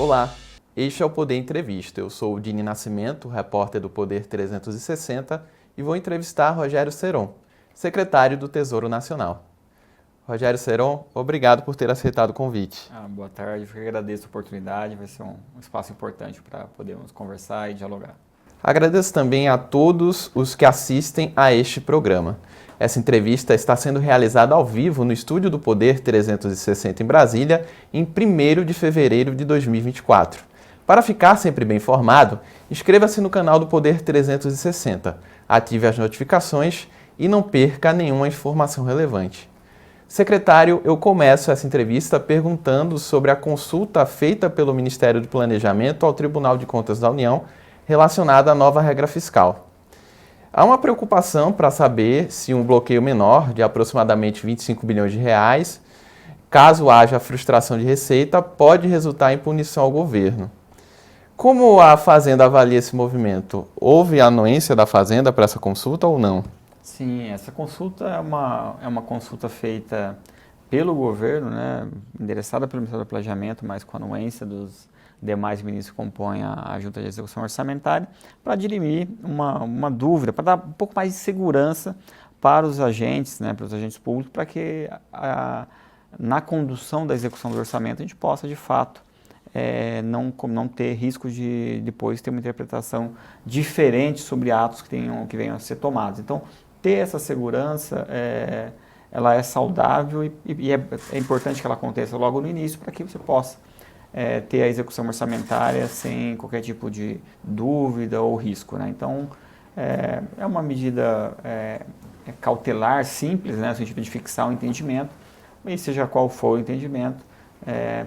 Olá, este é o Poder Entrevista. Eu sou o Dini Nascimento, repórter do Poder 360 e vou entrevistar Rogério Seron, secretário do Tesouro Nacional. Rogério Seron, obrigado por ter aceitado o convite. Boa tarde, eu agradeço a oportunidade, vai ser um espaço importante para podermos conversar e dialogar. Agradeço também a todos os que assistem a este programa. Essa entrevista está sendo realizada ao vivo no estúdio do Poder 360 em Brasília, em 1º de fevereiro de 2024. Para ficar sempre bem informado, inscreva-se no canal do Poder 360, ative as notificações e não perca nenhuma informação relevante. Secretário, eu começo essa entrevista perguntando sobre a consulta feita pelo Ministério do Planejamento ao Tribunal de Contas da União relacionada à nova regra fiscal. Há uma preocupação para saber se um bloqueio menor, de aproximadamente 25 bilhões de reais, caso haja frustração de receita, pode resultar em punição ao governo. Como a Fazenda avalia esse movimento? Houve anuência da Fazenda para essa consulta ou não? Sim, essa consulta é uma consulta feita pelo governo, né, endereçada pelo Ministério do Planejamento, mas com a anuência dos demais ministros que compõem a Junta de Execução Orçamentária, para dirimir uma dúvida, para dar um pouco mais de segurança para os agentes, né, para os agentes públicos, para que na condução da execução do orçamento a gente possa, de fato, não ter risco de depois ter uma interpretação diferente sobre atos que venham a ser tomados. Então, ter essa segurança, ela é saudável e é importante que ela aconteça logo no início para que você possa ter a execução orçamentária sem qualquer tipo de dúvida ou risco, né? Então, é uma medida cautelar, simples, né, no sentido de fixar o entendimento, e seja qual for o entendimento,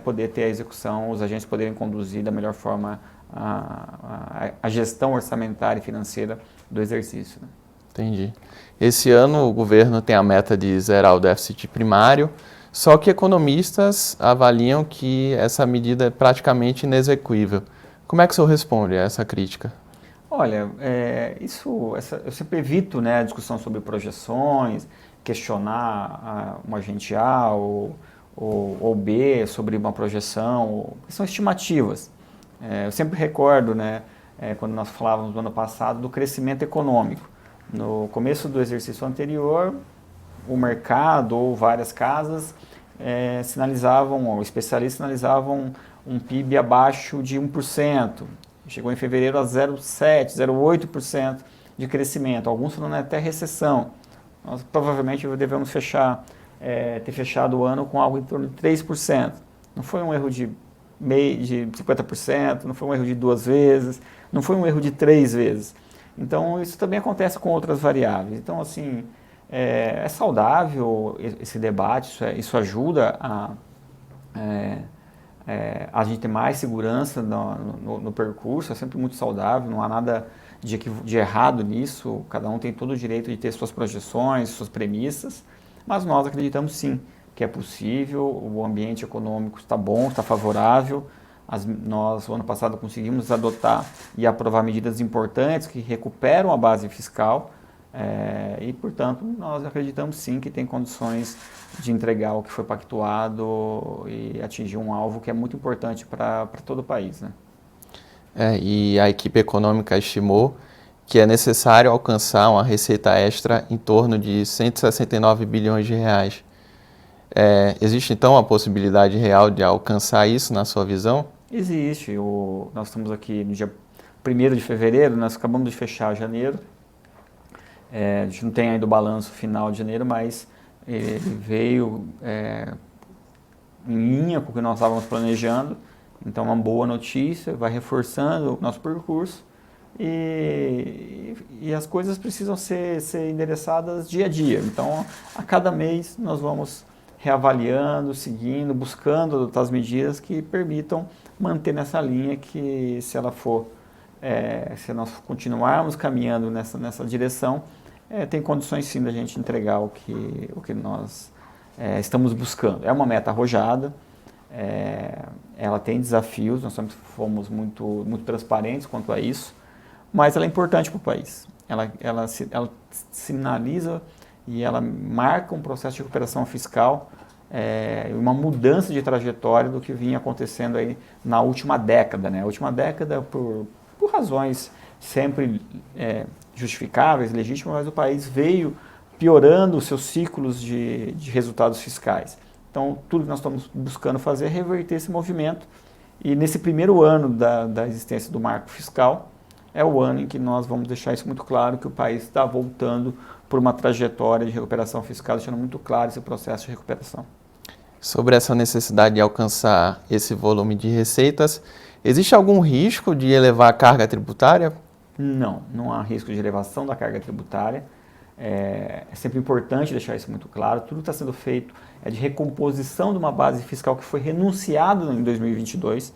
poder ter a execução, os agentes poderem conduzir da melhor forma a gestão orçamentária e financeira do exercício, né? Entendi. Esse ano o governo tem a meta de zerar o déficit primário, só que economistas avaliam que essa medida é praticamente inexequível. Como é que o senhor responde a essa crítica? Olha, eu sempre evito, né, a discussão sobre projeções, questionar um agente A ou B sobre uma projeção, são estimativas. Eu sempre recordo, né, quando nós falávamos no ano passado do crescimento econômico. No começo do exercício anterior, o mercado ou várias casas ou especialistas sinalizavam um PIB abaixo de 1%. Chegou em fevereiro a 0,7%, 0,8% de crescimento. Alguns falando até recessão. Nós provavelmente devemos ter fechado o ano com algo em torno de 3%. Não foi um erro de 50%, não foi um erro de 2 vezes, não foi um erro de 3 vezes. Então, isso também acontece com outras variáveis. Então, assim, é saudável esse debate, isso ajuda a gente ter mais segurança no percurso, é sempre muito saudável, não há nada de errado nisso, cada um tem todo o direito de ter suas projeções, suas premissas, mas nós acreditamos sim que é possível, o ambiente econômico está bom, está favorável. Nós, no ano passado, conseguimos adotar e aprovar medidas importantes que recuperam a base fiscal e, portanto, nós acreditamos sim que tem condições de entregar o que foi pactuado e atingir um alvo que é muito importante para todo o país, né? E a equipe econômica estimou que é necessário alcançar uma receita extra em torno de 169 bilhões de reais. Existe, então, a possibilidade real de alcançar isso, na sua visão? Existe. Nós estamos aqui no dia 1º de fevereiro, nós acabamos de fechar janeiro. A gente não tem ainda o balanço final de janeiro, mas ele veio em linha com o que nós estávamos planejando. Então, é uma boa notícia, vai reforçando o nosso percurso. E as coisas precisam ser endereçadas dia a dia. Então, a cada mês, nós vamos reavaliando, seguindo, buscando adotar as medidas que permitam manter nessa linha que, se nós continuarmos caminhando nessa direção, tem condições sim da gente entregar o que nós estamos buscando. É uma meta arrojada, ela tem desafios, nós fomos muito, muito transparentes quanto a isso, mas ela é importante para o país. Ela sinaliza e ela marca um processo de recuperação fiscal uma mudança de trajetória do que vinha acontecendo aí na última década, né? A última década, por razões sempre justificáveis, legítimas, mas o país veio piorando os seus ciclos de resultados fiscais. Então, tudo que nós estamos buscando fazer é reverter esse movimento. E nesse primeiro ano da existência do marco fiscal, é o ano em que nós vamos deixar isso muito claro, que o país está voltando por uma trajetória de recuperação fiscal, deixando muito claro esse processo de recuperação. Sobre essa necessidade de alcançar esse volume de receitas, existe algum risco de elevar a carga tributária? Não há risco de elevação da carga tributária. É sempre importante deixar isso muito claro. Tudo que está sendo feito é de recomposição de uma base fiscal que foi renunciada em 2022.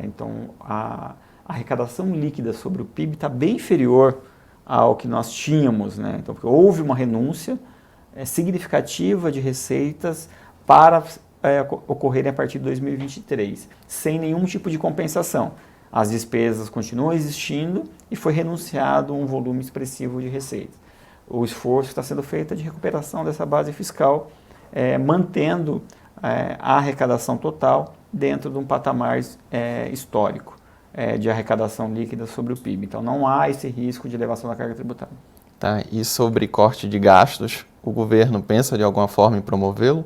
Então, a arrecadação líquida sobre o PIB está bem inferior ao que nós tínhamos, né? Então, porque houve uma renúncia significativa de receitas para ocorrerem a partir de 2023, sem nenhum tipo de compensação. As despesas continuam existindo e foi renunciado um volume expressivo de receitas. O esforço está sendo feito de recuperação dessa base fiscal, mantendo a arrecadação total dentro de um patamar histórico de arrecadação líquida sobre o PIB. Então não há esse risco de elevação da carga tributária. Tá. E sobre corte de gastos, o governo pensa de alguma forma em promovê-lo?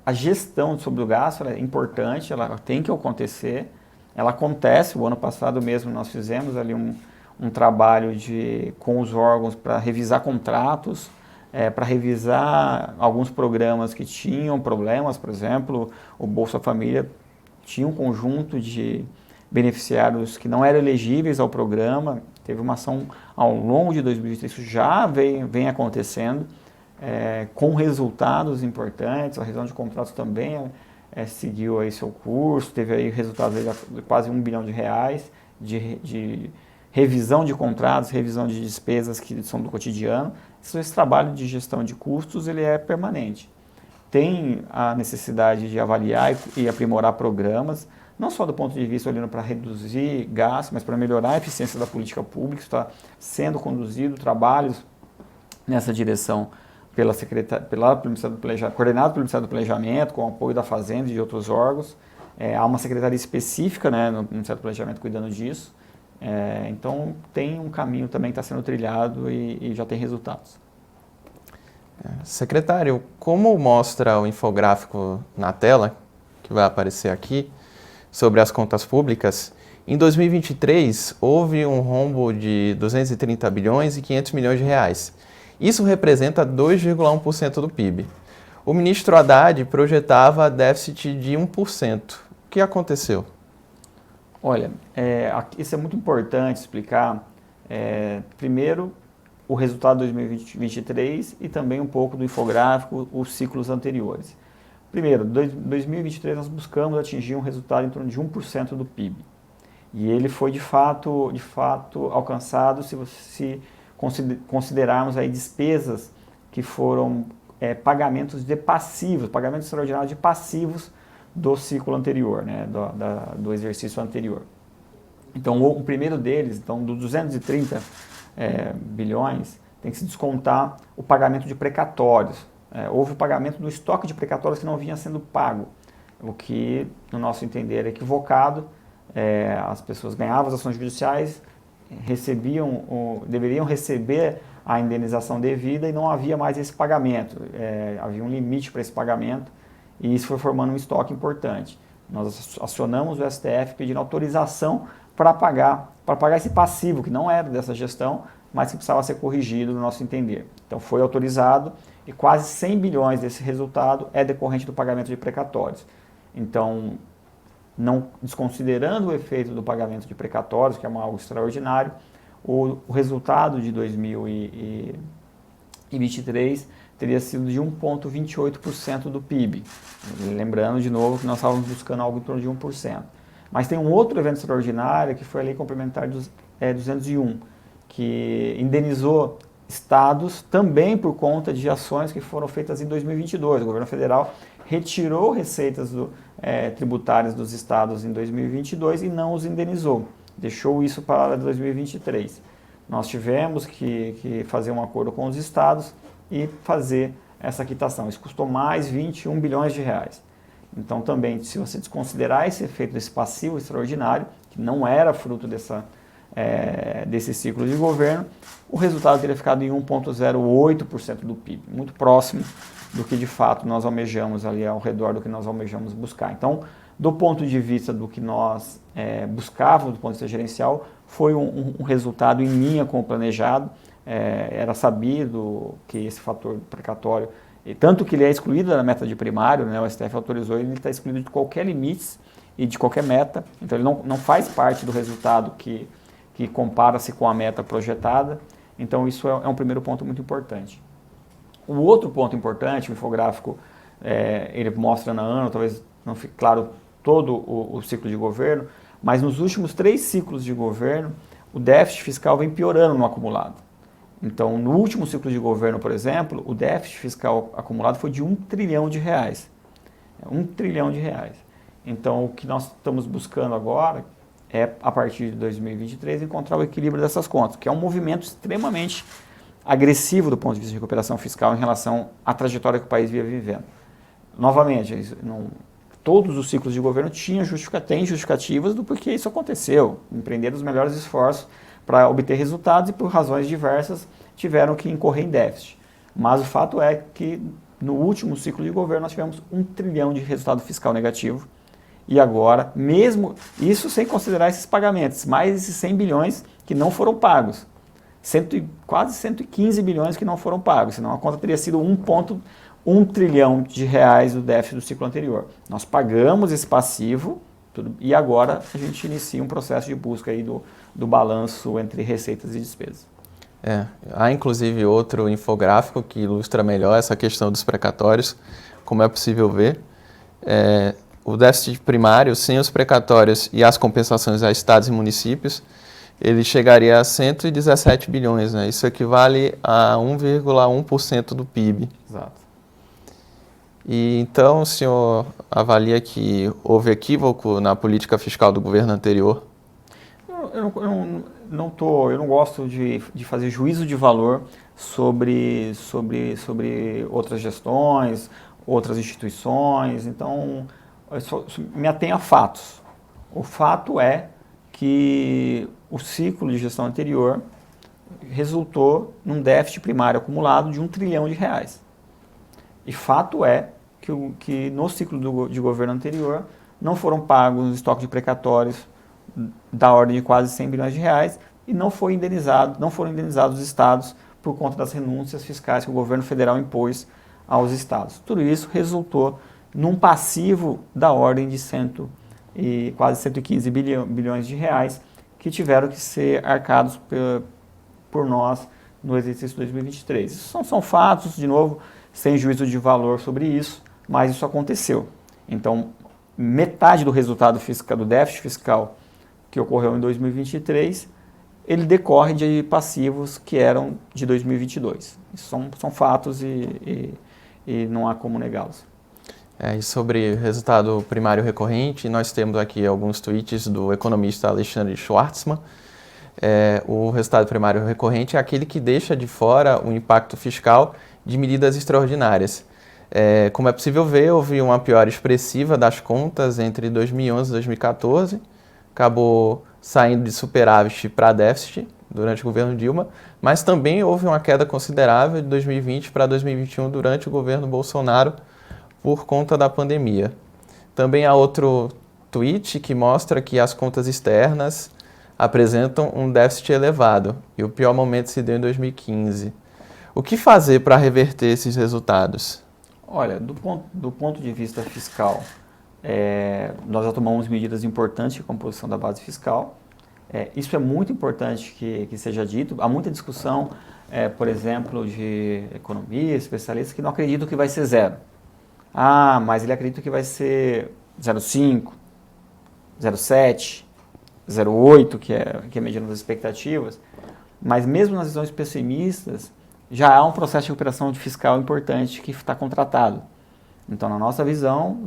A gestão sobre o gasto é importante, ela tem que acontecer. Ela acontece. O ano passado mesmo nós fizemos ali um trabalho com os órgãos para revisar contratos, para revisar alguns programas que tinham problemas. Por exemplo, o Bolsa Família tinha um conjunto de beneficiários que não eram elegíveis ao programa. Teve uma ação ao longo de 2023, isso já vem acontecendo, com resultados importantes. A revisão de contratos também seguiu aí seu curso, teve aí resultados aí de quase R$1 bilhão de revisão de contratos, revisão de despesas que são do cotidiano. Esse trabalho de gestão de custos ele é permanente. Tem a necessidade de avaliar e aprimorar programas, não só do ponto de vista olhando para reduzir gastos, mas para melhorar a eficiência da política pública. Está sendo conduzido trabalhos nessa direção coordenado pelo Ministério do Planejamento, com o apoio da Fazenda e de outros órgãos. Há uma secretaria específica, né, no Ministério do Planejamento cuidando disso. Então tem um caminho também que está sendo trilhado e já tem resultados. Secretário, como mostra o infográfico na tela, que vai aparecer aqui, sobre as contas públicas, em 2023 houve um rombo de 230 bilhões e 500 milhões de reais. Isso representa 2,1% do PIB. O ministro Haddad projetava déficit de 1%. O que aconteceu? Olha, isso é muito importante explicar. Primeiro, o resultado de 2023 e também um pouco do infográfico, os ciclos anteriores. Primeiro, em 2023 nós buscamos atingir um resultado em torno de 1% do PIB. E ele foi de fato alcançado se considerarmos aí despesas que foram pagamentos de passivos, pagamentos extraordinários de passivos do ciclo anterior, né, do exercício anterior. Então, o primeiro deles, então, dos 230 bilhões, tem que se descontar o pagamento de precatórios. Houve o pagamento do estoque de precatórios que não vinha sendo pago, o que, no nosso entender, é equivocado. As pessoas ganhavam as ações judiciais, deveriam receber a indenização devida e não havia mais esse pagamento. Havia um limite para esse pagamento e isso foi formando um estoque importante. Nós acionamos o STF pedindo autorização para pagar esse passivo, que não era dessa gestão, mas que precisava ser corrigido no nosso entender. Então foi autorizado e quase 100 bilhões desse resultado é decorrente do pagamento de precatórios. Então, não desconsiderando o efeito do pagamento de precatórios, que é algo extraordinário, o resultado de 2023 teria sido de 1,28% do PIB. Lembrando de novo que nós estávamos buscando algo em torno de 1%. Mas tem um outro evento extraordinário, que foi a Lei Complementar 201, que indenizou estados também por conta de ações que foram feitas em 2022. O governo federal retirou receitas tributárias dos estados em 2022 e não os indenizou. Deixou isso para 2023. Nós tivemos que fazer um acordo com os estados e fazer essa quitação. Isso custou mais 21 bilhões de reais. Então também, se você desconsiderar esse efeito desse passivo extraordinário, que não era fruto desse ciclo de governo, o resultado teria ficado em 1,08% do PIB, muito próximo do que de fato nós almejamos ali, ao redor do que nós almejamos buscar. Então, do ponto de vista do que nós buscávamos, do ponto de vista gerencial, foi um resultado em linha com o planejado. Era sabido que esse fator precatório, tanto que ele é excluído da meta de primário, né, o STF autorizou, ele está excluído de qualquer limite e de qualquer meta, então ele não faz parte do resultado que compara-se com a meta projetada. Então isso é um primeiro ponto muito importante. O outro ponto importante, o infográfico, ele mostra na ano, talvez não fique claro todo o ciclo de governo, mas nos últimos 3 ciclos de governo, o déficit fiscal vem piorando no acumulado. Então, no último ciclo de governo, por exemplo, o déficit fiscal acumulado foi de 1 trilhão de reais. 1 trilhão de reais. Então, o que nós estamos buscando agora é, a partir de 2023, encontrar o equilíbrio dessas contas, que é um movimento extremamente agressivo do ponto de vista de recuperação fiscal em relação à trajetória que o país vinha vivendo. Novamente, todos os ciclos de governo têm justificativas do porquê isso aconteceu, empreender os melhores esforços para obter resultados e, por razões diversas, tiveram que incorrer em déficit. Mas o fato é que, no último ciclo de governo, nós tivemos 1 trilhão de resultado fiscal negativo. E agora, mesmo isso sem considerar esses pagamentos, mais esses 100 bilhões que não foram pagos. Quase 115 bilhões que não foram pagos, senão a conta teria sido 1,1 trilhão de reais do déficit do ciclo anterior. Nós pagamos esse passivo e agora a gente inicia um processo de busca aí do balanço entre receitas e despesas. Há inclusive outro infográfico que ilustra melhor essa questão dos precatórios, como é possível ver. O déficit primário, sem os precatórios e as compensações a estados e municípios, ele chegaria a 117 bilhões, né? Isso equivale a 1,1% do PIB. Exato. E então o senhor avalia que houve equívoco na política fiscal do governo anterior? Eu não gosto de fazer juízo de valor sobre outras gestões, outras instituições, então eu só me atenho a fatos. O fato é que o ciclo de gestão anterior resultou num déficit primário acumulado de 1 trilhão de reais. E fato é que no ciclo de governo anterior não foram pagos estoques de precatórios da ordem de quase 100 bilhões de reais e não foram indenizados os estados por conta das renúncias fiscais que o governo federal impôs aos estados. Tudo isso resultou num passivo da ordem de quase 115 bilhões de reais que tiveram que ser arcados por nós no exercício 2023. Isso são fatos, de novo, sem juízo de valor sobre isso, mas isso aconteceu. Então, metade do resultado fiscal, do déficit fiscal que ocorreu em 2023, ele decorre de passivos que eram de 2022. Isso são fatos e não há como negá-los. E sobre resultado primário recorrente, nós temos aqui alguns tweets do economista Alexandre Schwartzman. O resultado primário recorrente é aquele que deixa de fora o impacto fiscal de medidas extraordinárias. Como é possível ver, houve uma piora expressiva das contas entre 2011 e 2014, acabou saindo de superávit para déficit durante o governo Dilma, mas também houve uma queda considerável de 2020 para 2021 durante o governo Bolsonaro, por conta da pandemia. Também há outro tweet que mostra que as contas externas apresentam um déficit elevado e o pior momento se deu em 2015. O que fazer para reverter esses resultados? Olha, do ponto de vista fiscal, nós já tomamos medidas importantes de composição da base fiscal. Isso é muito importante que seja dito. Há muita discussão, por exemplo, de economistas, especialistas que não acreditam que vai ser 0. Mas ele acredita que vai ser 0,5, 0,7, 0,8, que é medindo as expectativas. Mas mesmo nas visões pessimistas, já há um processo de recuperação fiscal importante que está contratado. Então, na nossa visão,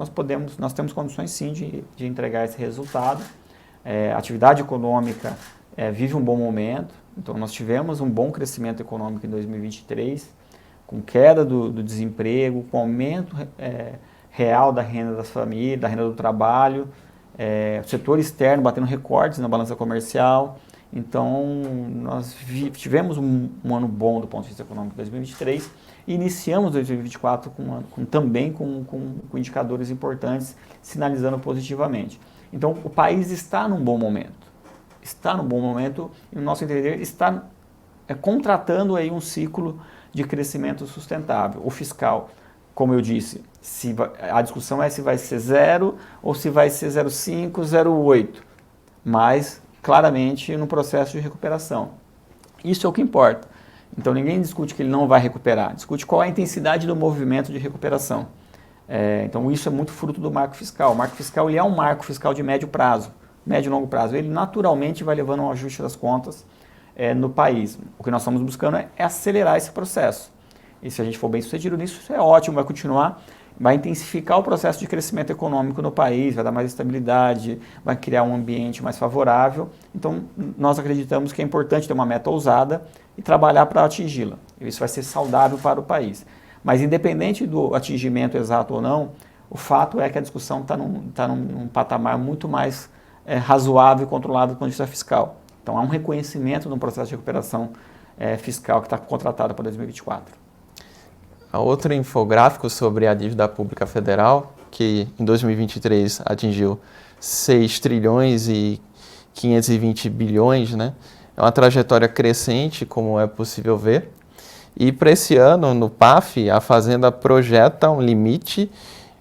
nós temos condições sim de entregar esse resultado. A atividade econômica vive um bom momento. Então, nós tivemos um bom crescimento econômico em 2023, com queda do desemprego, com aumento real da renda das famílias, da renda do trabalho, o setor externo batendo recordes na balança comercial. Então, nós tivemos um ano bom do ponto de vista econômico em 2023 e iniciamos 2024 também com indicadores importantes, sinalizando positivamente. Então, o país está num bom momento. Está num bom momento e, no nosso entender, está contratando aí um ciclo de crescimento sustentável. O fiscal, como eu disse, a discussão é se vai ser 0 ou se vai ser 0,5, 0,8, mas claramente no processo de recuperação. Isso é o que importa. Então ninguém discute que ele não vai recuperar, discute qual é a intensidade do movimento de recuperação. Então isso é muito fruto do marco fiscal. O marco fiscal ele é um marco fiscal de médio prazo, médio e longo prazo. Ele naturalmente vai levando um ajuste das contas no país. O que nós estamos buscando é acelerar esse processo. E se a gente for bem sucedido nisso, isso é ótimo, vai continuar, vai intensificar o processo de crescimento econômico no país, vai dar mais estabilidade, vai criar um ambiente mais favorável. Então, nós acreditamos que é importante ter uma meta ousada e trabalhar para atingi-la. Isso vai ser saudável para o país. Mas, independente do atingimento exato ou não, o fato é que a discussão está num patamar muito mais razoável e controlado do ponto de vista fiscal. Então, há um reconhecimento de um processo de recuperação fiscal que está contratado para 2024. A outro infográfico sobre a dívida pública federal, que em 2023 atingiu 6 trilhões e 520 bilhões, né? É uma trajetória crescente, como é possível ver. E para esse ano, no PAF, a Fazenda projeta um limite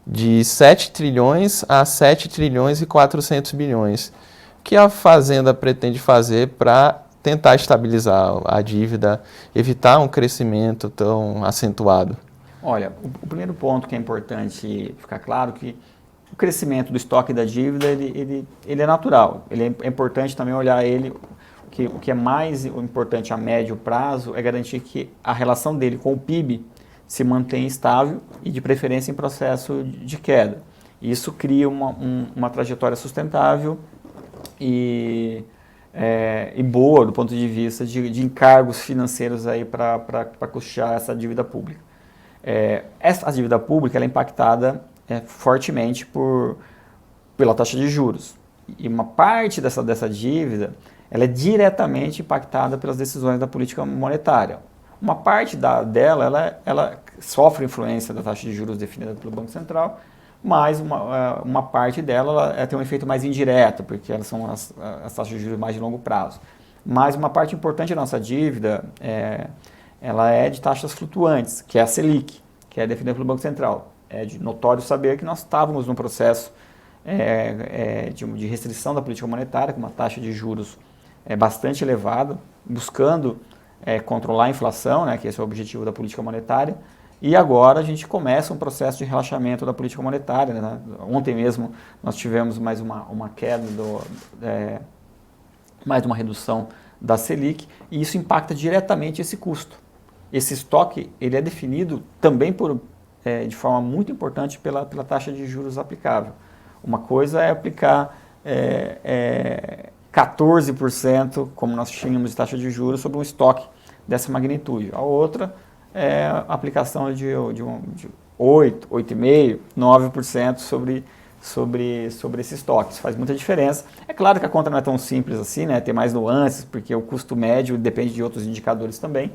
de 7 trilhões a 7 trilhões e 400 bilhões. O que a Fazenda pretende fazer para tentar estabilizar a dívida, evitar um crescimento tão acentuado? Olha, o primeiro ponto que é importante ficar claro que o crescimento do estoque da dívida ele é natural. Ele é importante também olhar ele, o que é mais importante a médio prazo é garantir que a relação dele com o PIB se mantém estável e de preferência em processo de queda. Isso cria uma trajetória sustentável e boa do ponto de vista de encargos financeiros aí para custear essa dívida pública. Essa dívida pública ela é impactada fortemente pela taxa de juros. E uma parte dessa dívida ela é diretamente impactada pelas decisões da política monetária. Uma parte dela ela sofre influência da taxa de juros definida pelo Banco Central, mas uma parte dela ela tem um efeito mais indireto, porque elas são as taxas de juros mais de longo prazo. Mas uma parte importante da nossa dívida ela é de taxas flutuantes, que é a Selic, que é definida pelo Banco Central. É de notório saber que nós estávamos num processo de restrição da política monetária, com uma taxa de juros bastante elevada, buscando controlar a inflação, né, que esse é o objetivo da política monetária. E agora a gente começa um processo de relaxamento da política monetária. Né? Ontem mesmo nós tivemos mais uma queda, mais uma redução da Selic, e isso impacta diretamente esse custo. Esse estoque ele é definido também de forma muito importante pela taxa de juros aplicável. Uma coisa é aplicar 14%, como nós tínhamos de taxa de juros, sobre um estoque dessa magnitude. A outra é a aplicação de 8, 8,5%, 9% sobre esse estoque. Isso faz muita diferença. É claro que a conta não é tão simples assim, né? Tem mais nuances, porque o custo médio depende de outros indicadores também,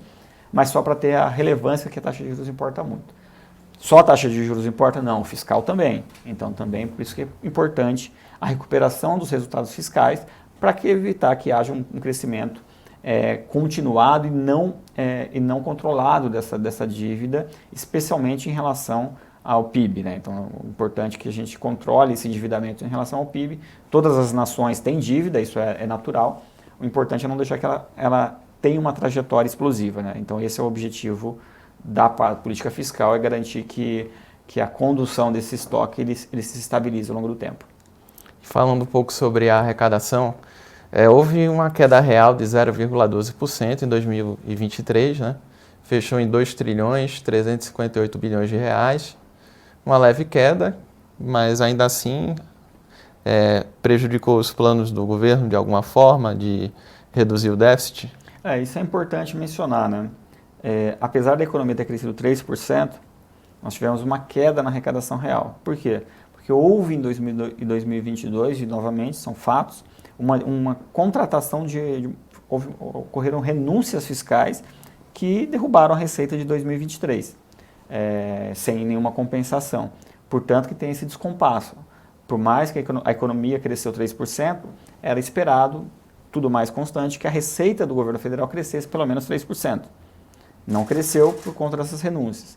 mas só para ter a relevância que a taxa de juros importa muito. Só a taxa de juros importa? Não, o fiscal também. Então também por isso que é importante a recuperação dos resultados fiscais para evitar que haja um crescimento continuado e não controlado dessa dívida, especialmente em relação ao PIB. Né? Então é importante que a gente controle esse endividamento em relação ao PIB. Todas as nações têm dívida, isso é natural. O importante é não deixar que ela tenha uma trajetória explosiva. Né? Então esse é o objetivo da política fiscal, é garantir que a condução desse estoque ele se estabilize ao longo do tempo. Falando um pouco sobre a arrecadação, houve uma queda real de 0,12% em 2023, né? Fechou em 2 trilhões 358 bilhões de reais, uma leve queda, mas ainda assim prejudicou os planos do governo de alguma forma de reduzir o déficit? Isso é importante mencionar, né? apesar da economia ter crescido 3%, nós tivemos uma queda na arrecadação real. Por quê? Porque houve em 2022, e novamente, são fatos, uma contratação ocorreram renúncias fiscais que derrubaram a receita de 2023, sem nenhuma compensação. Portanto, que tem esse descompasso. Por mais que a economia cresceu 3%, era esperado, tudo mais constante, que a receita do governo federal crescesse pelo menos 3%. Não cresceu por conta dessas renúncias.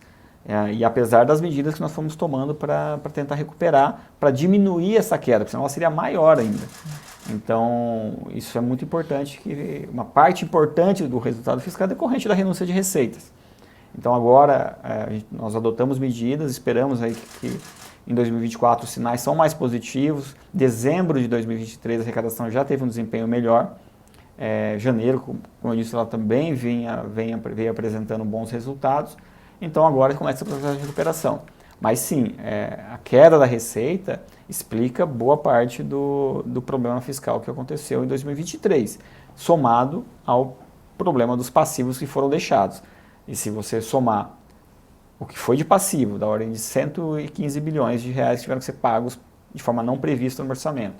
E apesar das medidas que nós fomos tomando para tentar recuperar, para diminuir essa queda, porque senão ela seria maior ainda. Então, isso é muito importante, que uma parte importante do resultado fiscal é decorrente da renúncia de receitas. Então, agora, nós adotamos medidas, esperamos aí que em 2024 os sinais são mais positivos. Dezembro de 2023 a arrecadação já teve um desempenho melhor. Janeiro, como eu disse, ela também veio apresentando bons resultados. Então agora começa o processo de recuperação. Mas sim, a queda da receita explica boa parte do problema fiscal que aconteceu em 2023, somado ao problema dos passivos que foram deixados. E se você somar o que foi de passivo, da ordem de 115 bilhões de reais que tiveram que ser pagos de forma não prevista no orçamento,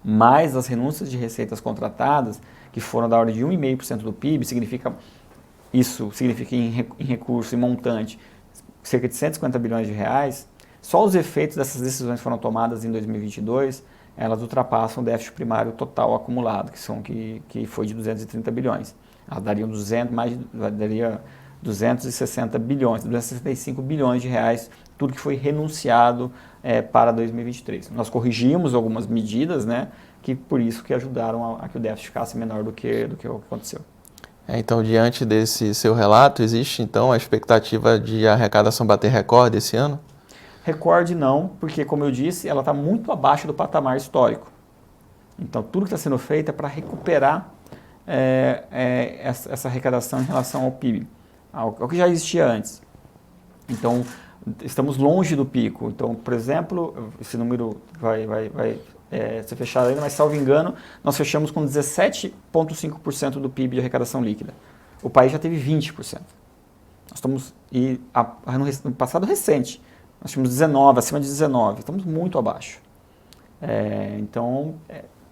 mais as renúncias de receitas contratadas, que foram da ordem de 1,5% do PIB, isso significa em recurso e montante cerca de 150 bilhões de reais, só os efeitos dessas decisões foram tomadas em 2022, elas ultrapassam o déficit primário total acumulado, que foi de 230 bilhões. Elas dariam 260 bilhões, 265 bilhões de reais, tudo que foi renunciado para 2023. Nós corrigimos algumas medidas, né, que por isso que ajudaram a que o déficit ficasse menor do que o que aconteceu. Então, diante desse seu relato, existe então a expectativa de a arrecadação bater recorde esse ano? Recorde não, porque, como eu disse, ela está muito abaixo do patamar histórico. Então, tudo que está sendo feito é para recuperar essa arrecadação em relação ao PIB, ao que já existia antes. Então, estamos longe do pico. Então, por exemplo, esse número vai ser fechado ainda, mas, salvo engano, nós fechamos com 17,5% do PIB de arrecadação líquida. O país já teve 20%. Nós estamos, no passado recente, nós tínhamos 19%, acima de 19%, estamos muito abaixo. Então,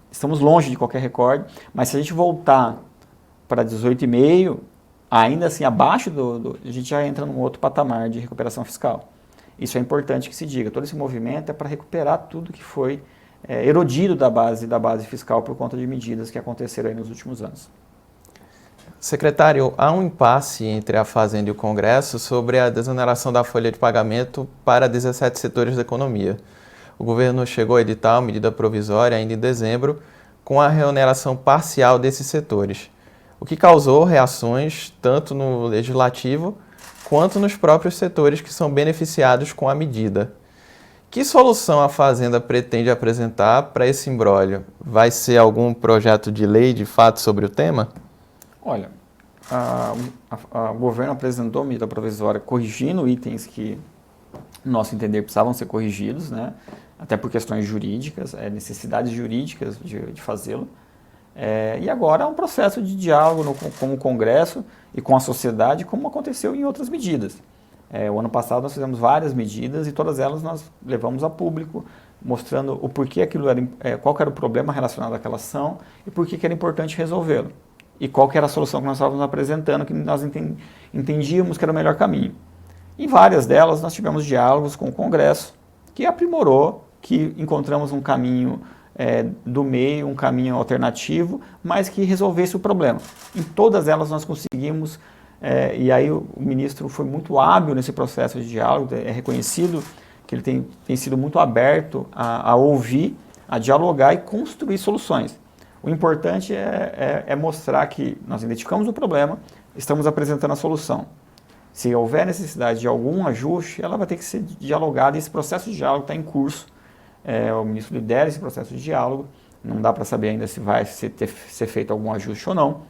estamos longe de qualquer recorde, mas se a gente voltar para 18,5%, ainda assim abaixo a gente já entra num outro patamar de recuperação fiscal. Isso é importante que se diga. Todo esse movimento é para recuperar tudo que foi erodido da base fiscal por conta de medidas que aconteceram aí nos últimos anos. Secretário, há um impasse entre a Fazenda e o Congresso sobre a desoneração da folha de pagamento para 17 setores da economia. O governo chegou a editar uma medida provisória ainda em dezembro com a reoneração parcial desses setores, o que causou reações tanto no Legislativo quanto nos próprios setores que são beneficiados com a medida. Que solução a Fazenda pretende apresentar para esse imbróglio? Vai ser algum projeto de lei de fato sobre o tema? Olha, o governo apresentou a medida provisória corrigindo itens que, no nosso entender, precisavam ser corrigidos, né? Até por questões jurídicas, necessidades jurídicas de fazê-lo. E agora é um processo de diálogo com o Congresso e com a sociedade, como aconteceu em outras medidas. O ano passado nós fizemos várias medidas e todas elas nós levamos a público, mostrando o porquê aquilo qual era o problema relacionado àquela ação e por que era importante resolvê-lo. E qual que era a solução que nós estávamos apresentando, que nós entendíamos que era o melhor caminho. Em várias delas nós tivemos diálogos com o Congresso, que aprimorou, que encontramos um caminho do meio, um caminho alternativo, mas que resolvesse o problema. Em todas elas nós conseguimos, e aí o ministro foi muito hábil nesse processo de diálogo, é reconhecido que ele tem sido muito aberto a ouvir, a dialogar e construir soluções. O importante é mostrar que nós identificamos o problema, estamos apresentando a solução. Se houver necessidade de algum ajuste, ela vai ter que ser dialogada e esse processo de diálogo está em curso. O ministro lidera esse processo de diálogo, não dá para saber ainda se vai ser feito algum ajuste ou não,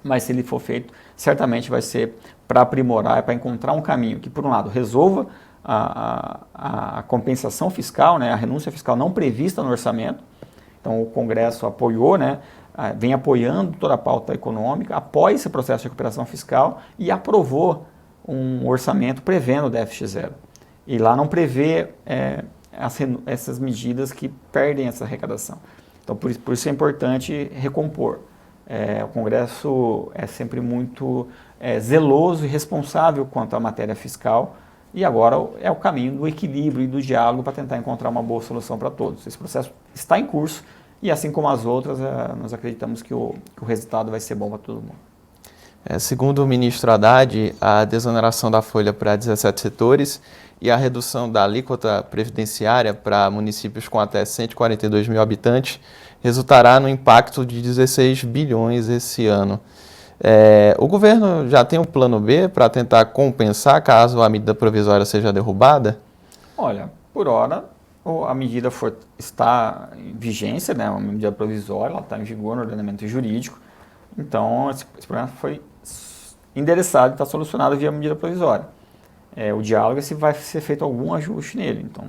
mas se ele for feito, certamente vai ser para aprimorar, para encontrar um caminho que, por um lado, resolva a compensação fiscal, né, a renúncia fiscal não prevista no orçamento. Então, o Congresso apoiou, né, vem apoiando toda a pauta econômica, apoia esse processo de recuperação fiscal e aprovou um orçamento prevendo o déficit zero. E lá não prevê essas medidas que perdem essa arrecadação. Então, por isso é importante recompor. O Congresso é sempre muito zeloso e responsável quanto à matéria fiscal, e agora é o caminho do equilíbrio e do diálogo para tentar encontrar uma boa solução para todos. Esse processo está em curso e, assim como as outras, nós acreditamos que o resultado vai ser bom para todo mundo. Segundo o ministro Haddad, a desoneração da folha para 17 setores e a redução da alíquota previdenciária para municípios com até 142 mil habitantes resultará no impacto de 16 bilhões esse ano. O governo já tem um plano B para tentar compensar caso a medida provisória seja derrubada? Olha, por hora a medida está em vigência, né? Uma medida provisória, ela está em vigor no ordenamento jurídico. Então, esse problema foi endereçado e está solucionado via medida provisória. O diálogo é se vai ser feito algum ajuste nele. Então,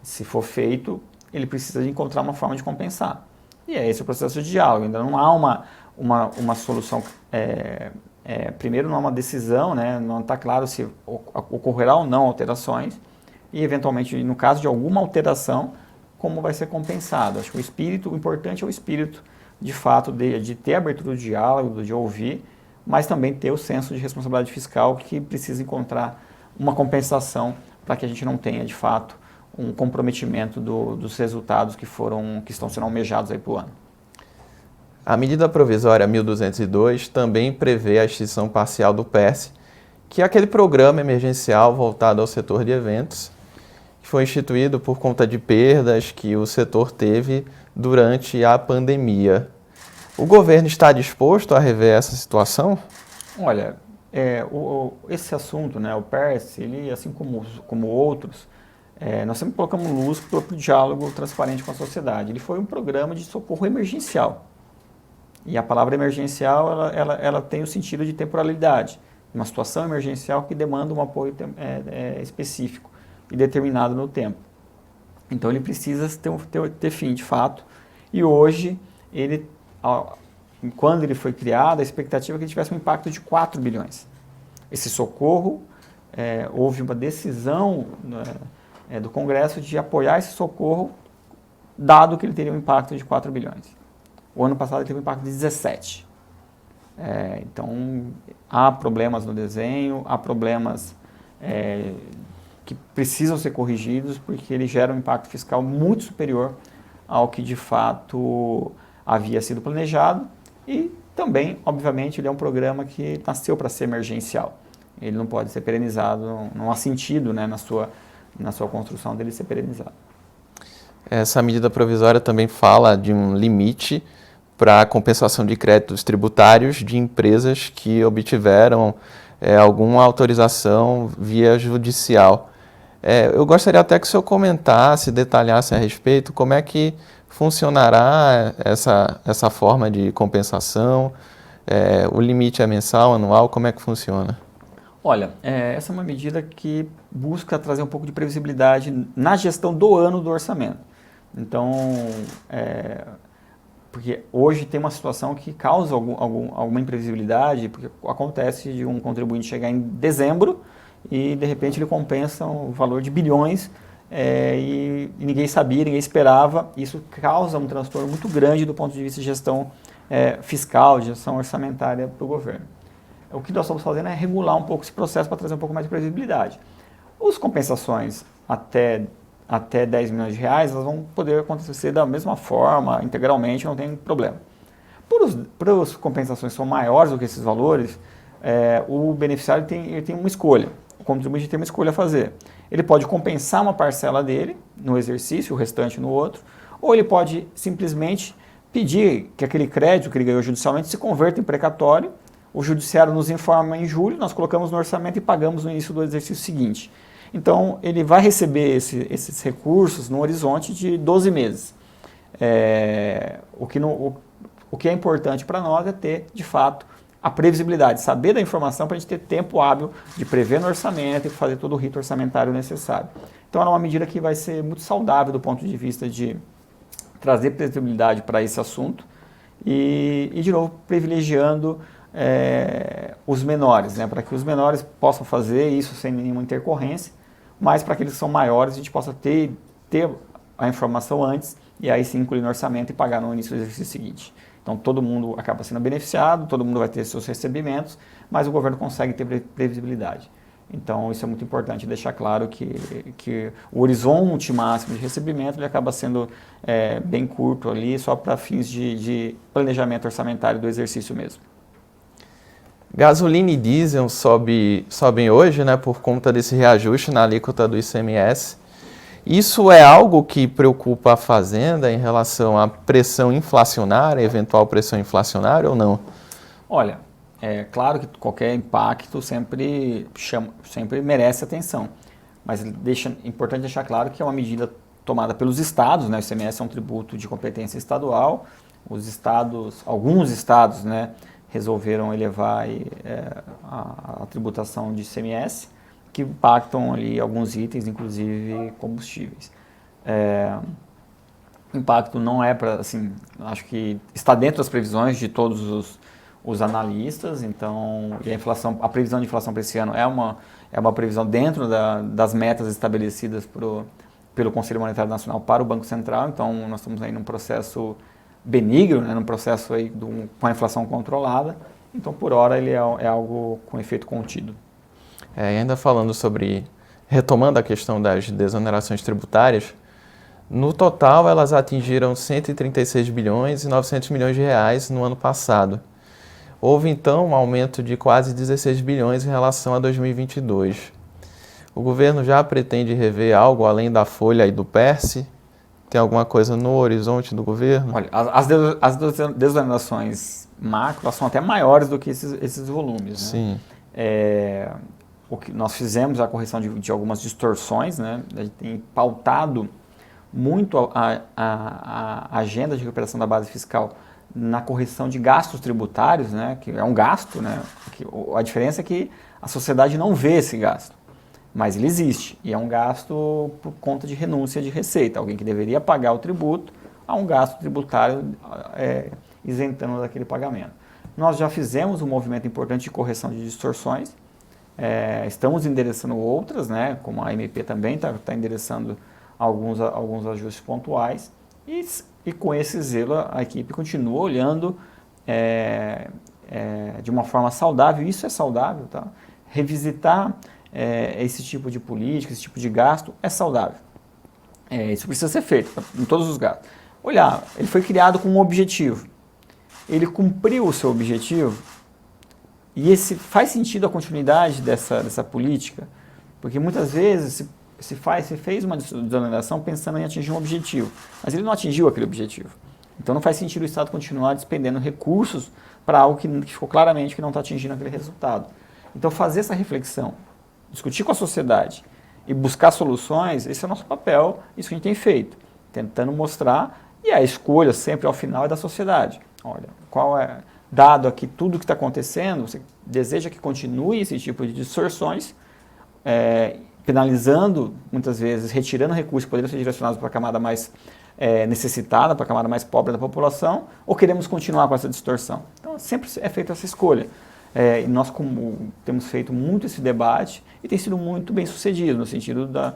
se for feito, ele precisa de encontrar uma forma de compensar. E esse o processo de diálogo. Ainda não há uma solução. Primeiro, não há uma decisão, né? Não está claro se ocorrerá ou não alterações. E, eventualmente, no caso de alguma alteração, como vai ser compensado. Acho que o importante é o espírito, de fato, de ter abertura do diálogo, de ouvir, mas também ter o senso de responsabilidade fiscal que precisa encontrar uma compensação para que a gente não tenha, de fato, um comprometimento dos resultados que estão sendo almejados aí para o ano. A medida provisória 1202 também prevê a extinção parcial do PERSE, que é aquele programa emergencial voltado ao setor de eventos, que foi instituído por conta de perdas que o setor teve durante a pandemia. O governo está disposto a rever essa situação? Olha, esse assunto, né, o PERSE, ele, assim como outros, nós sempre colocamos luz para o diálogo transparente com a sociedade. Ele foi um programa de socorro emergencial. E a palavra emergencial, ela tem o sentido de temporalidade. Uma situação emergencial que demanda um apoio específico e determinado no tempo. Então, ele precisa ter fim, de fato. E hoje, quando ele foi criado, a expectativa é que ele tivesse um impacto de 4 bilhões. Esse socorro, houve uma decisão do Congresso de apoiar esse socorro, dado que ele teria um impacto de 4 bilhões. O ano passado ele teve um impacto de 17. Então, há problemas no desenho, há problemas que precisam ser corrigidos, porque ele gera um impacto fiscal muito superior ao que de fato havia sido planejado, e também, obviamente, ele é um programa que nasceu para ser emergencial. Ele não pode ser perenizado, não há sentido, né, na sua construção dele ser perenizado. Essa medida provisória também fala de um limite para a compensação de créditos tributários de empresas que obtiveram alguma autorização via judicial. Eu gostaria até que o senhor comentasse, detalhasse a respeito como é que funcionará essa forma de compensação, o limite é mensal, anual, como é que funciona? Olha, essa é uma medida que busca trazer um pouco de previsibilidade na gestão do ano do orçamento. Então, porque hoje tem uma situação que causa alguma imprevisibilidade, porque acontece de um contribuinte chegar em dezembro e, de repente, ele compensa um valor de bilhões e ninguém sabia, ninguém esperava. Isso causa um transtorno muito grande do ponto de vista de gestão fiscal, de gestão orçamentária para o governo. O que nós estamos fazendo é regular um pouco esse processo para trazer um pouco mais de previsibilidade. As compensações até 10 milhões de reais, elas vão poder acontecer da mesma forma, integralmente, não tem problema. Para as compensações que são maiores do que esses valores, o beneficiário tem uma escolha, o contribuinte tem uma escolha a fazer. Ele pode compensar uma parcela dele no exercício, o restante no outro, ou ele pode simplesmente pedir que aquele crédito que ele ganhou judicialmente se converta em precatório. O judiciário nos informa em julho, nós colocamos no orçamento e pagamos no início do exercício seguinte. Então, ele vai receber esses recursos no horizonte de 12 meses. O que é importante para nós é ter, de fato, a previsibilidade, saber da informação para a gente ter tempo hábil de prever no orçamento e fazer todo o rito orçamentário necessário. Então, é uma medida que vai ser muito saudável do ponto de vista de trazer previsibilidade para esse assunto de novo, privilegiando os menores, né, para que os menores possam fazer isso sem nenhuma intercorrência, mas para aqueles que são maiores a gente possa ter a informação antes e aí sim incluir no orçamento e pagar no início do exercício seguinte. Então todo mundo acaba sendo beneficiado, todo mundo vai ter seus recebimentos, mas o governo consegue ter previsibilidade. Então isso é muito importante, deixar claro que o horizonte máximo de recebimento ele acaba sendo bem curto ali, só para fins de planejamento orçamentário do exercício mesmo. Gasolina e diesel sobem hoje, né, por conta desse reajuste na alíquota do ICMS. Isso é algo que preocupa a Fazenda em relação à pressão inflacionária, eventual pressão inflacionária ou não? Olha, é claro que qualquer impacto sempre merece atenção, mas é importante deixar claro que é uma medida tomada pelos estados, né? O ICMS é um tributo de competência estadual, alguns estados, né, resolveram elevar a tributação de ICMS, que impactam ali alguns itens, inclusive combustíveis. O impacto não é para, assim, acho que está dentro das previsões de todos os analistas, então, e a previsão de inflação para esse ano é uma previsão dentro das metas estabelecidas pelo Conselho Monetário Nacional para o Banco Central, então nós estamos aí num processo benigno, né, num processo aí com a inflação controlada, então por hora ele é algo com efeito contido. E ainda falando retomando a questão das desonerações tributárias, no total elas atingiram 136 bilhões e 900 milhões de reais no ano passado. Houve então um aumento de quase 16 bilhões em relação a 2022. O governo já pretende rever algo além da folha e do PERSE? Tem alguma coisa no horizonte do governo? Olha, as desonerações macro são até maiores do que esses volumes, né? Sim. O que nós fizemos a correção de algumas distorções, né? A gente tem pautado muito a agenda de recuperação da base fiscal na correção de gastos tributários, né? Que é um gasto, né? A diferença é que a sociedade não vê esse gasto, mas ele existe e é um gasto por conta de renúncia de receita. Alguém que deveria pagar o tributo a um gasto tributário isentando daquele pagamento. Nós já fizemos um movimento importante de correção de distorções. Estamos endereçando outras, né, como a MP também está endereçando alguns ajustes pontuais e com esse zelo a equipe continua olhando de uma forma saudável, isso é saudável, tá? Revisitar esse tipo de política, esse tipo de gasto é saudável. Isso precisa ser feito em todos os gastos. Olhar, ele foi criado com um objetivo, ele cumpriu o seu objetivo. E faz sentido a continuidade dessa política? Porque muitas vezes se fez uma desoneração pensando em atingir um objetivo, mas ele não atingiu aquele objetivo. Então não faz sentido o Estado continuar despendendo recursos para algo que ficou claramente que não está atingindo aquele resultado. Então fazer essa reflexão, discutir com a sociedade e buscar soluções, esse é o nosso papel, isso que a gente tem feito, tentando mostrar, e a escolha sempre ao final é da sociedade. Olha, dado aqui tudo o que está acontecendo, você deseja que continue esse tipo de distorções, penalizando, muitas vezes, retirando recursos que poderiam ser direcionados para a camada mais necessitada, para a camada mais pobre da população, ou queremos continuar com essa distorção? Então, sempre é feita essa escolha. E nós temos feito muito esse debate e tem sido muito bem sucedido, no sentido da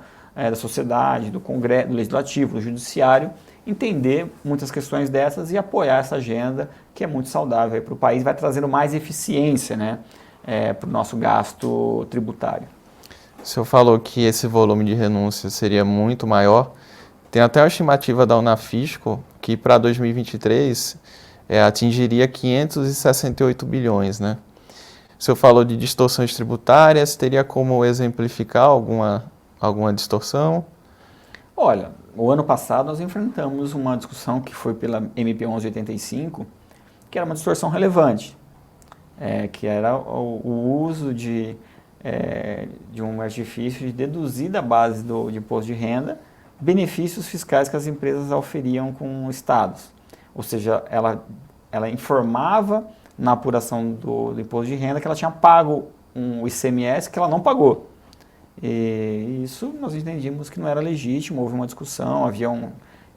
sociedade, do Congresso, do Legislativo, do Judiciário, entender muitas questões dessas e apoiar essa agenda que é muito saudável para o país, vai trazendo mais eficiência, né, para o nosso gasto tributário. O senhor falou que esse volume de renúncia seria muito maior. Tem até uma estimativa da Unafisco que para 2023 atingiria 568 bilhões, né? O senhor falou de distorções tributárias, teria como exemplificar alguma distorção? Olha, o ano passado nós enfrentamos uma discussão que foi pela MP 1185, que era uma distorção relevante, que era o uso de um artifício de deduzir da base de imposto de renda benefícios fiscais que as empresas auferiam com estados. Ou seja, ela informava na apuração do imposto de renda que ela tinha pago um ICMS que ela não pagou. E isso nós entendíamos que não era legítimo, houve uma discussão, havia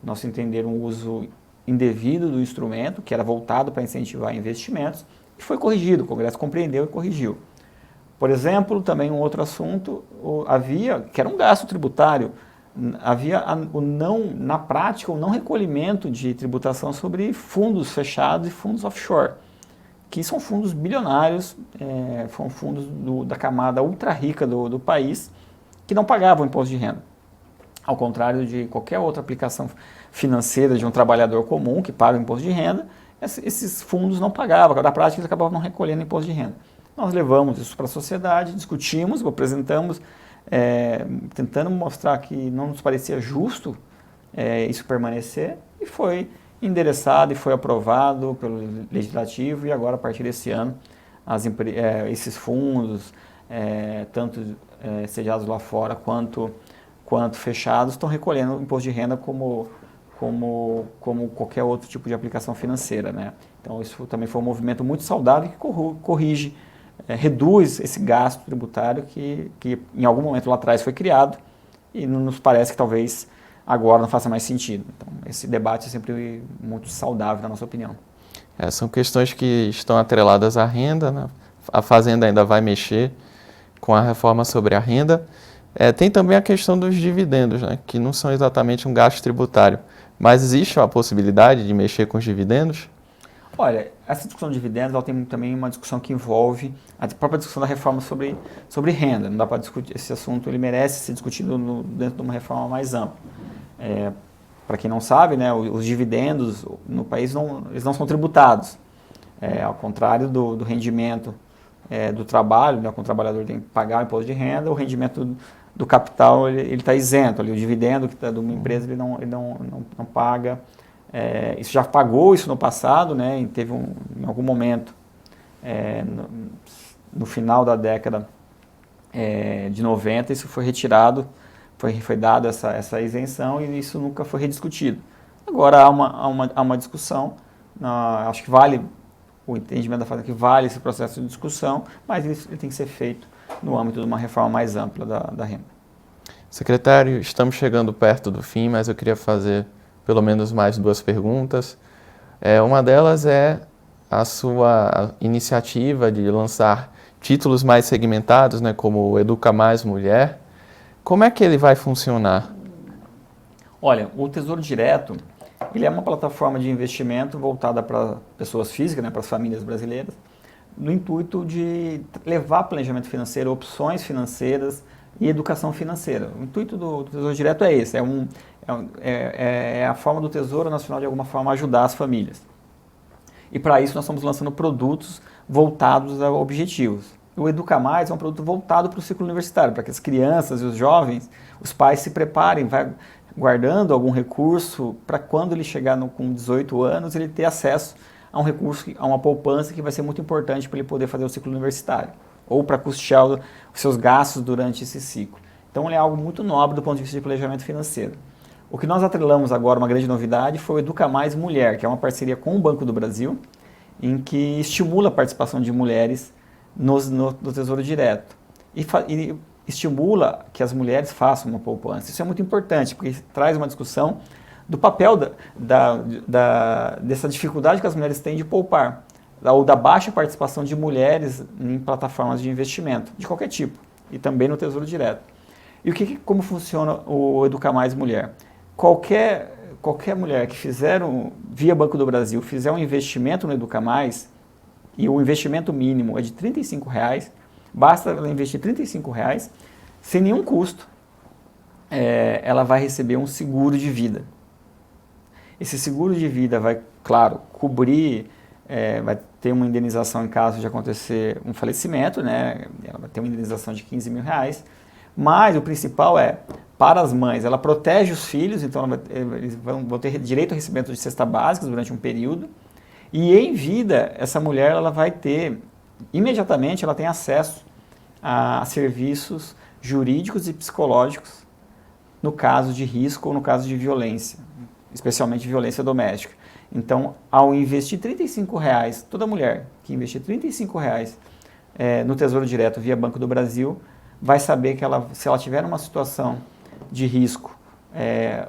nosso entender, um uso indevido do instrumento, que era voltado para incentivar investimentos, e foi corrigido, o Congresso compreendeu e corrigiu. Por exemplo, também um outro assunto, que era um gasto tributário, havia na prática, o não recolhimento de tributação sobre fundos fechados e fundos offshore, que são fundos bilionários, são fundos da camada ultra rica do país, que não pagavam imposto de renda. Ao contrário de qualquer outra aplicação financeira de um trabalhador comum que paga o imposto de renda, esses fundos não pagavam, na prática eles acabavam não recolhendo imposto de renda. Nós levamos isso para a sociedade, discutimos, apresentamos, tentando mostrar que não nos parecia justo isso permanecer, e foi endereçado e foi aprovado pelo Legislativo, e agora, a partir desse ano, esses fundos, tanto sediados lá fora quanto fechados, estão recolhendo imposto de renda como qualquer outro tipo de aplicação financeira, né? Então, isso também foi um movimento muito saudável que corrige, reduz esse gasto tributário que em algum momento lá atrás foi criado e não nos parece que talvez agora não faça mais sentido. Então, esse debate é sempre muito saudável, na nossa opinião. São questões que estão atreladas à renda, né? A Fazenda ainda vai mexer com a reforma sobre a renda. Tem também a questão dos dividendos, né? Que não são exatamente um gasto tributário, mas existe a possibilidade de mexer com os dividendos? Olha, essa discussão de dividendos ela tem também uma discussão que envolve a própria discussão da reforma sobre renda. Não dá para discutir esse assunto, ele merece ser discutido dentro de uma reforma mais ampla. Para quem não sabe, né, os dividendos no país eles não são tributados. Ao contrário do rendimento do trabalho, né, quando o trabalhador tem que pagar o imposto de renda, o rendimento do capital ele está isento. Ali, o dividendo que está de uma empresa ele não paga. Isso já pagou isso no passado, né, e teve em algum momento, no final da década de 90, isso foi retirado, foi dado essa isenção e isso nunca foi rediscutido. Agora há uma discussão, acho que vale, o entendimento da Fazenda que vale esse processo de discussão, mas ele tem que ser feito no âmbito de uma reforma mais ampla da renda. Secretário, estamos chegando perto do fim, mas eu queria fazer pelo menos mais 2 perguntas. Uma delas é a sua iniciativa de lançar títulos mais segmentados, né, como o Educa Mais Mulher. Como é que ele vai funcionar? Olha, o Tesouro Direto, ele é uma plataforma de investimento voltada para pessoas físicas, né, para as famílias brasileiras, no intuito de levar planejamento financeiro, opções financeiras e educação financeira. O intuito do Tesouro Direto é esse, é a forma do Tesouro Nacional de alguma forma ajudar as famílias. E para isso nós estamos lançando produtos voltados a objetivos. O Educa Mais é um produto voltado para o ciclo universitário, para que as crianças e os jovens, os pais se preparem, vai guardando algum recurso para quando ele chegar com 18 anos, ele ter acesso a um recurso, a uma poupança que vai ser muito importante para ele poder fazer o ciclo universitário, ou para custear os seus gastos durante esse ciclo. Então ele é algo muito nobre do ponto de vista de planejamento financeiro. O que nós atrelamos agora, uma grande novidade, foi o Educa Mais Mulher, que é uma parceria com o Banco do Brasil, em que estimula a participação de mulheres no Tesouro Direto. E estimula que as mulheres façam uma poupança. Isso é muito importante, porque traz uma discussão do papel dessa dificuldade que as mulheres têm de poupar, ou da baixa participação de mulheres em plataformas de investimento, de qualquer tipo, e também no Tesouro Direto. E como funciona o Educa Mais Mulher? Qualquer mulher que via Banco do Brasil, fizer um investimento no Educa Mais, e o investimento mínimo é de R$ 35,00, basta ela investir R$ 35,00, sem nenhum custo, ela vai receber um seguro de vida. Esse seguro de vida vai, claro, cobrir, vai ter uma indenização em caso de acontecer um falecimento, né? Ela vai ter uma indenização de R$ 15.000, mas o principal para as mães, ela protege os filhos, então eles vão ter direito ao recebimento de cesta básica durante um período, e em vida, essa mulher ela vai ter, imediatamente, ela tem acesso a serviços jurídicos e psicológicos no caso de risco ou no caso de violência, especialmente violência doméstica. Então, ao investir R$ 35,00, toda mulher que investir R$ 35,00 no Tesouro Direto via Banco do Brasil, vai saber que se ela tiver uma situação de risco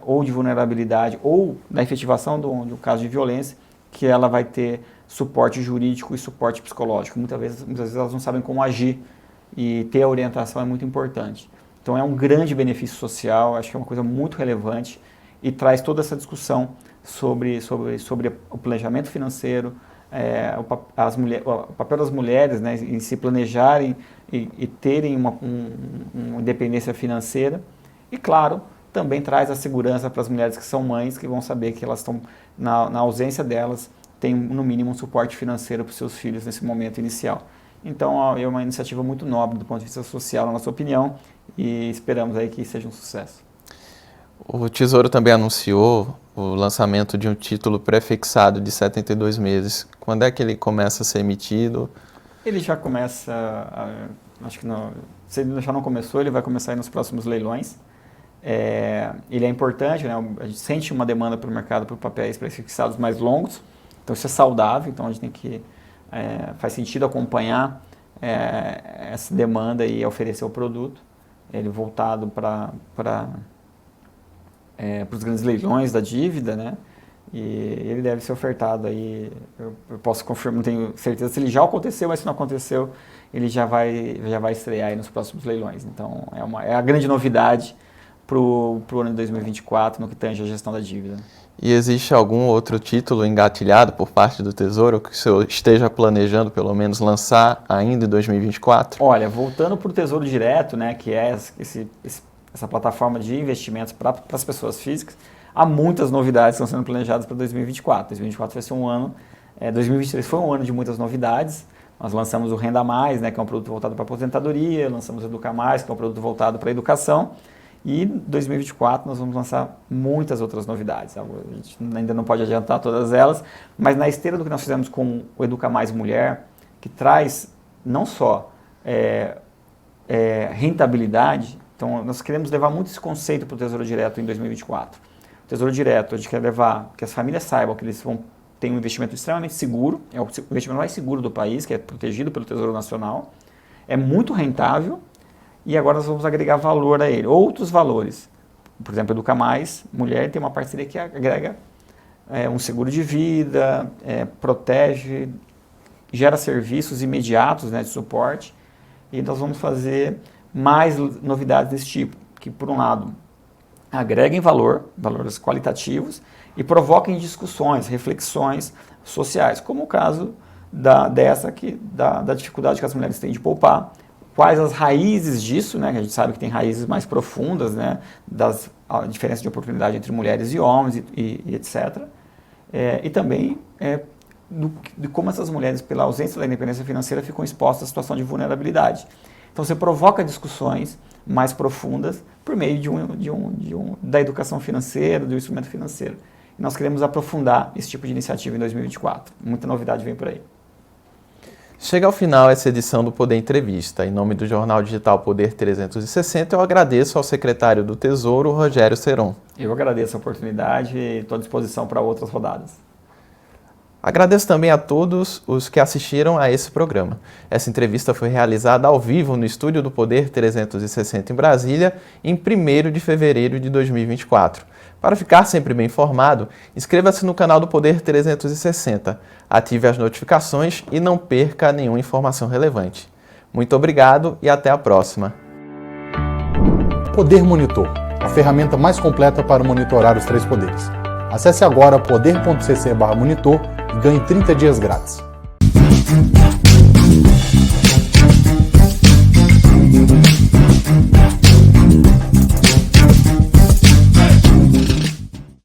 ou de vulnerabilidade, ou da efetivação do caso de violência, que ela vai ter suporte jurídico e suporte psicológico. Muitas vezes elas não sabem como agir, e ter a orientação é muito importante. Então é um grande benefício social, acho que é uma coisa muito relevante e traz toda essa discussão sobre o planejamento financeiro, o papel das mulheres, né, em se planejarem e terem uma independência financeira. E, claro, também traz a segurança para as mulheres que são mães, que vão saber que elas estão, na ausência delas, tem no mínimo um suporte financeiro para os seus filhos nesse momento inicial. Então é uma iniciativa muito nobre do ponto de vista social, na nossa opinião, e esperamos aí que seja um sucesso. O Tesouro também anunciou o lançamento de um título prefixado de 72 meses. Quando é que ele começa a ser emitido? Ele já começa, acho que se ele já não começou, ele vai começar aí nos próximos leilões. Ele é importante, né? A gente sente uma demanda para o mercado por papéis prefixados mais longos, então isso é saudável, então a gente tem que, faz sentido acompanhar essa demanda e oferecer o produto. Ele voltado para os grandes leilões da dívida, né? E ele deve ser ofertado aí, eu posso confirmar, não tenho certeza se ele já aconteceu, mas se não aconteceu, ele já vai estrear aí nos próximos leilões. Então é a grande novidade para o ano de 2024 no que tange a gestão da dívida. E existe algum outro título engatilhado por parte do Tesouro que o senhor esteja planejando pelo menos lançar ainda em 2024? Olha, voltando para o Tesouro Direto, né, que é essa plataforma de investimentos para as pessoas físicas, há muitas novidades que estão sendo planejadas para 2024. 2024 vai ser um ano, 2023 foi um ano de muitas novidades. Nós lançamos o Renda Mais, né, que é um produto voltado para a aposentadoria, lançamos o Educa Mais, que é um produto voltado para a educação, e em 2024 nós vamos lançar muitas outras novidades. A gente ainda não pode adiantar todas elas, mas na esteira do que nós fizemos com o Educa Mais Mulher, que traz não só rentabilidade, então nós queremos levar muito esse conceito para o Tesouro Direto em 2024. O Tesouro Direto, a gente quer levar que as famílias saibam que eles vão ter um investimento extremamente seguro, é o investimento mais seguro do país, que é protegido pelo Tesouro Nacional, é muito rentável, e agora nós vamos agregar valor a ele. Outros valores, por exemplo, Educa Mais Mulher tem uma parceria que agrega um seguro de vida, protege, gera serviços imediatos, né, de suporte, e nós vamos fazer mais novidades desse tipo, que por um lado agreguem valores qualitativos e provoquem discussões, reflexões sociais, como o caso da dificuldade que as mulheres têm de poupar, quais as raízes disso, né, que a gente sabe que tem raízes mais profundas, né, a diferença de oportunidade entre mulheres e homens e etc. E também de como essas mulheres, pela ausência da independência financeira, ficam expostas à situação de vulnerabilidade. Então você provoca discussões mais profundas por meio da educação financeira, do instrumento financeiro. E nós queremos aprofundar esse tipo de iniciativa em 2024. Muita novidade vem por aí. Chega ao final essa edição do Poder Entrevista. Em nome do jornal digital Poder 360, eu agradeço ao secretário do Tesouro, Rogério Seron. Eu agradeço a oportunidade e estou à disposição para outras rodadas. Agradeço também a todos os que assistiram a esse programa. Essa entrevista foi realizada ao vivo no estúdio do Poder 360 em Brasília, em 1º de fevereiro de 2024. Para ficar sempre bem informado, inscreva-se no canal do Poder 360, ative as notificações e não perca nenhuma informação relevante. Muito obrigado e até a próxima. Poder Monitor, a ferramenta mais completa para monitorar os 3 poderes. Acesse agora poder.cc/monitor e ganhe 30 dias grátis.